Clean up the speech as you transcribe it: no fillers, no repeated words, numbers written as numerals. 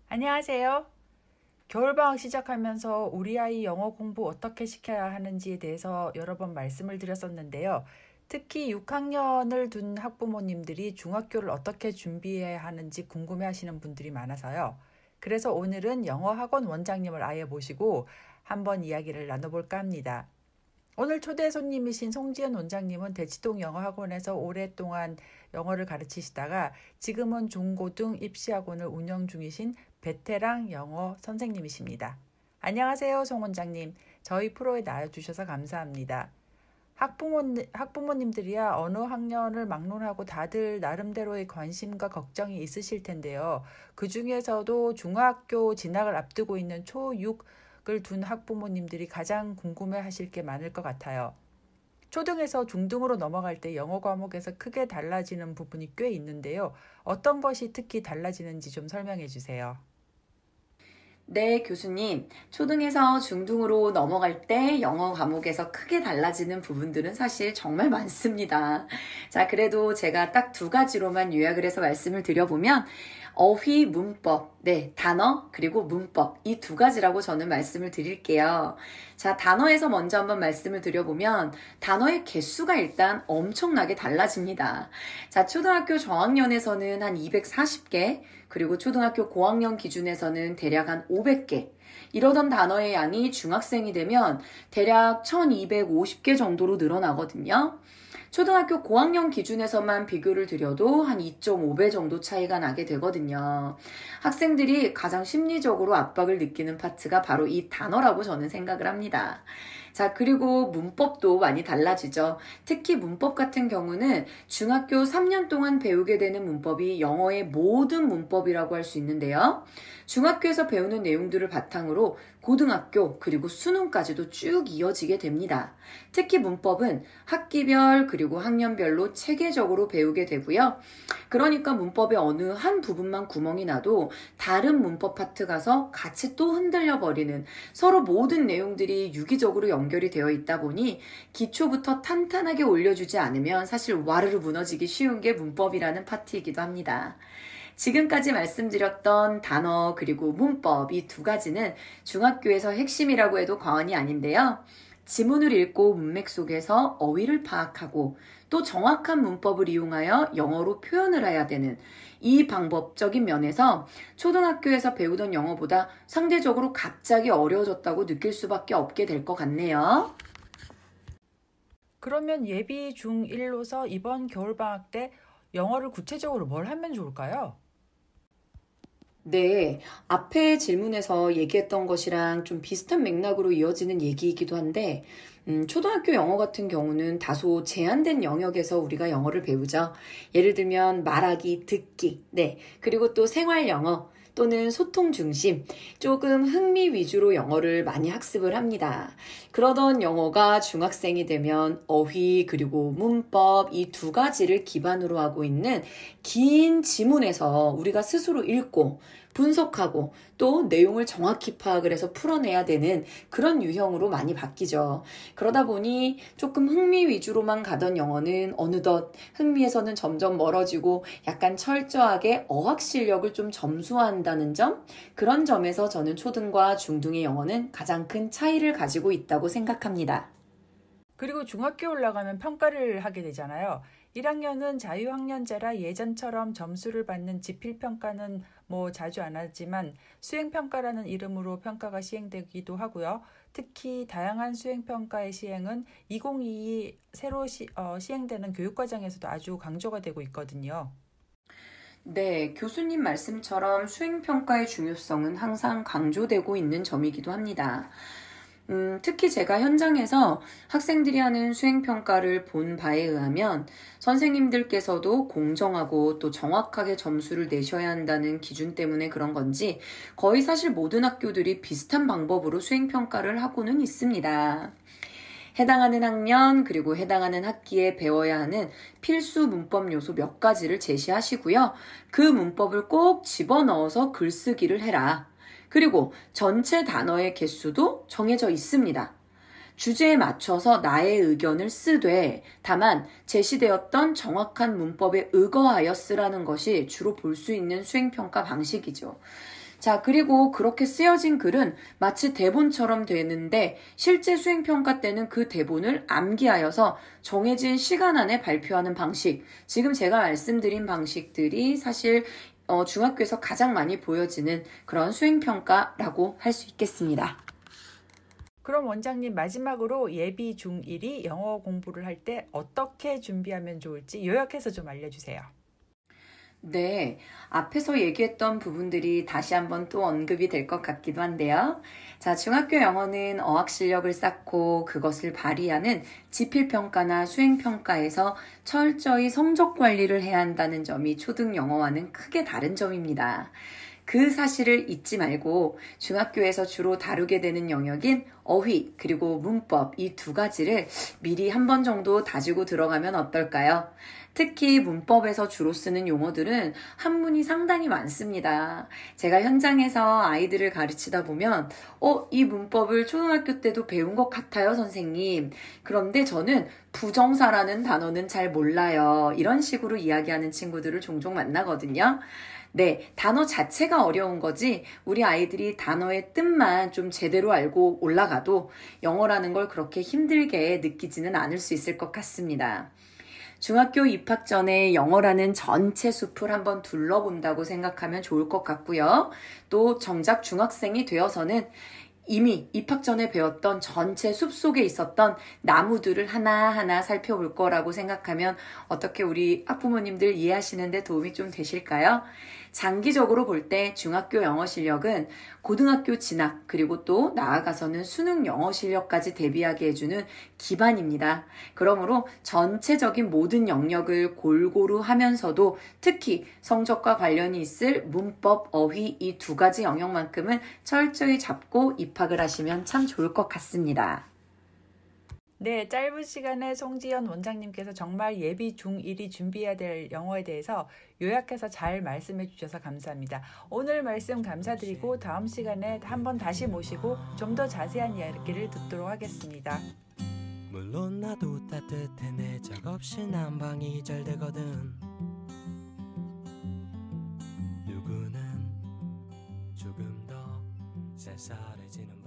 안녕하세요. 겨울방학 시작하면서 우리 아이 영어 공부 어떻게 시켜야 하는지에 대해서 여러 번 말씀을 드렸었는데요. 특히 6학년을 둔 학부모님들이 중학교를 어떻게 준비해야 하는지 궁금해 하시는 분들이 많아서요. 그래서 오늘은 영어 학원 원장님을 아예 모시고 한번 이야기를 나눠볼까 합니다. 오늘 초대 손님이신 송지연 원장님은 대치동 영어학원에서 오랫동안 영어를 가르치시다가 지금은 중고등 입시학원을 운영 중이신 베테랑 영어 선생님이십니다. 안녕하세요, 송 원장님. 저희 프로에 나와주셔서 감사합니다. 학부모님들이야 어느 학년을 막론하고 다들 나름대로의 관심과 걱정이 있으실 텐데요. 그 중에서도 중학교 진학을 앞두고 있는 초6을 둔 학부모님들이 가장 궁금해 하실 게 많을 것 같아요. 초등에서 중등으로 넘어갈 때 영어 과목에서 크게 달라지는 부분이 꽤 있는데요. 어떤 것이 특히 달라지는지 좀 설명해 주세요. 네, 교수님. 초등에서 중등으로 넘어갈 때 영어 과목에서 크게 달라지는 부분들은 사실 정말 많습니다. 자, 그래도 제가 딱 두 가지로만 요약을 해서 말씀을 드려보면 어휘, 문법, 네, 단어, 그리고 문법 이 두 가지라고 저는 말씀을 드릴게요. 자, 단어에서 먼저 한번 말씀을 드려보면 단어의 개수가 일단 엄청나게 달라집니다. 자, 초등학교 저학년에서는 한 240개, 그리고 초등학교 고학년 기준에서는 대략 한 500개. 이러던 단어의 양이 중학생이 되면 대략 1250개 정도로 늘어나거든요. 초등학교 고학년 기준에서만 비교를 드려도 한 2.5배 정도 차이가 나게 되거든요. 학생들이 가장 심리적으로 압박을 느끼는 파트가 바로 이 단어라고 저는 생각을 합니다. 자, 그리고 문법도 많이 달라지죠. 특히 문법 같은 경우는 중학교 3년 동안 배우게 되는 문법이 영어의 모든 문법이라고 할 수 있는데요. 중학교에서 배우는 내용들을 바탕으로 고등학교 그리고 수능까지도 쭉 이어지게 됩니다. 특히 문법은 학기별 그리고 학년별로 체계적으로 배우게 되고요. 그러니까 문법의 어느 한 부분만 구멍이 나도 다른 문법 파트 가서 같이 또 흔들려 버리는 서로 모든 내용들이 유기적으로 연결이 되어 있다 보니 기초부터 탄탄하게 올려주지 않으면 사실 와르르 무너지기 쉬운 게 문법이라는 파트이기도 합니다. 지금까지 말씀드렸던 단어 그리고 문법 이 두 가지는 중학교에서 핵심이라고 해도 과언이 아닌데요. 지문을 읽고 문맥 속에서 어휘를 파악하고 또 정확한 문법을 이용하여 영어로 표현을 해야 되는 이 방법적인 면에서 초등학교에서 배우던 영어보다 상대적으로 갑자기 어려워졌다고 느낄 수밖에 없게 될 것 같네요. 그러면 예비 중1로서 이번 겨울방학 때 영어를 구체적으로 뭘 하면 좋을까요? 네, 앞에 질문에서 얘기했던 것이랑 좀 비슷한 맥락으로 이어지는 얘기이기도 한데, 초등학교 영어 같은 경우는 다소 제한된 영역에서 우리가 영어를 배우죠. 예를 들면 말하기, 듣기, 네, 그리고 또 생활 영어, 또는 소통 중심, 조금 흥미 위주로 영어를 많이 학습을 합니다. 그러던 영어가 중학생이 되면 어휘 그리고 문법 이 두 가지를 기반으로 하고 있는 긴 지문에서 우리가 스스로 읽고 분석하고 또 내용을 정확히 파악을 해서 풀어내야 되는 그런 유형으로 많이 바뀌죠. 그러다 보니 조금 흥미 위주로만 가던 영어는 어느덧 흥미에서는 점점 멀어지고 약간 철저하게 어학 실력을 좀 점수화한다는 점, 그런 점에서 저는 초등과 중등의 영어는 가장 큰 차이를 가지고 있다고 생각합니다. 그리고 중학교 올라가면 평가를 하게 되잖아요. 1학년은 자유학년제라 예전처럼 점수를 받는 지필평가는 자주 안 하지만 수행평가라는 이름으로 평가가 시행되기도 하고요. 특히 다양한 수행평가의 시행은 2022 새로 시행되는 교육과정에서도 아주 강조가 되고 있거든요. 네, 교수님 말씀처럼 수행평가의 중요성은 항상 강조되고 있는 점이기도 합니다. 특히 제가 현장에서 학생들이 하는 수행평가를 본 바에 의하면 선생님들께서도 공정하고 또 정확하게 점수를 내셔야 한다는 기준 때문에 그런 건지 거의 사실 모든 학교들이 비슷한 방법으로 수행평가를 하고는 있습니다. 해당하는 학년 그리고 해당하는 학기에 배워야 하는 필수 문법 요소 몇 가지를 제시하시고요. 그 문법을 꼭 집어넣어서 글쓰기를 해라. 그리고 전체 단어의 개수도 정해져 있습니다. 주제에 맞춰서 나의 의견을 쓰되 다만 제시되었던 정확한 문법에 의거하여 쓰라는 것이 주로 볼 수 있는 수행평가 방식이죠. 자, 그리고 그렇게 쓰여진 글은 마치 대본처럼 되는데 실제 수행평가 때는 그 대본을 암기하여서 정해진 시간 안에 발표하는 방식, 지금 제가 말씀드린 방식들이 사실 중학교에서 가장 많이 보여지는 그런 수행평가라고 할 수 있겠습니다. 그럼 원장님 마지막으로 예비 중1이 영어 공부를 할 때 어떻게 준비하면 좋을지 요약해서 좀 알려주세요. 네, 앞에서 얘기했던 부분들이 다시 한번 또 언급이 될 것 같기도 한데요. 자, 중학교 영어는 어학 실력을 쌓고 그것을 발휘하는 지필평가나 수행평가에서 철저히 성적 관리를 해야 한다는 점이 초등 영어와는 크게 다른 점입니다. 그 사실을 잊지 말고 중학교에서 주로 다루게 되는 영역인 어휘 그리고 문법 이 두 가지를 미리 한 번 정도 다지고 들어가면 어떨까요? 특히 문법에서 주로 쓰는 용어들은 한문이 상당히 많습니다. 제가 현장에서 아이들을 가르치다 보면 이 문법을 초등학교 때도 배운 것 같아요, 선생님. 그런데 저는 부정사라는 단어는 잘 몰라요. 이런 식으로 이야기하는 친구들을 종종 만나거든요. 네, 단어 자체가 어려운 거지 우리 아이들이 단어의 뜻만 좀 제대로 알고 올라가도 영어라는 걸 그렇게 힘들게 느끼지는 않을 수 있을 것 같습니다. 중학교 입학 전에 영어라는 전체 숲을 한번 둘러본다고 생각하면 좋을 것 같고요. 또 정작 중학생이 되어서는 이미 입학 전에 배웠던 전체 숲 속에 있었던 나무들을 하나하나 살펴볼 거라고 생각하면 어떻게 우리 학부모님들 이해하시는데 도움이 좀 되실까요? 장기적으로 볼 때 중학교 영어 실력은 고등학교 진학 그리고 또 나아가서는 수능 영어 실력까지 대비하게 해주는 기반입니다. 그러므로 전체적인 모든 영역을 골고루 하면서도 특히 성적과 관련이 있을 문법, 어휘 이 두 가지 영역만큼은 철저히 잡고 입학을 하시면 참 좋을 것 같습니다. 네, 짧은 시간에 송지연 원장님께서 정말 예비 중1이 준비해야 될 영어에 대해서 요약해서 잘 말씀해 주셔서 감사합니다. 오늘 말씀 감사드리고 다음 시간에 한번 다시 모시고 좀 더 자세한 이야기를 듣도록 하겠습니다. 물론 나도 따뜻해 내 작업실 난방이 잘 되거든. 누구는 조금 더 쌀쌀해지는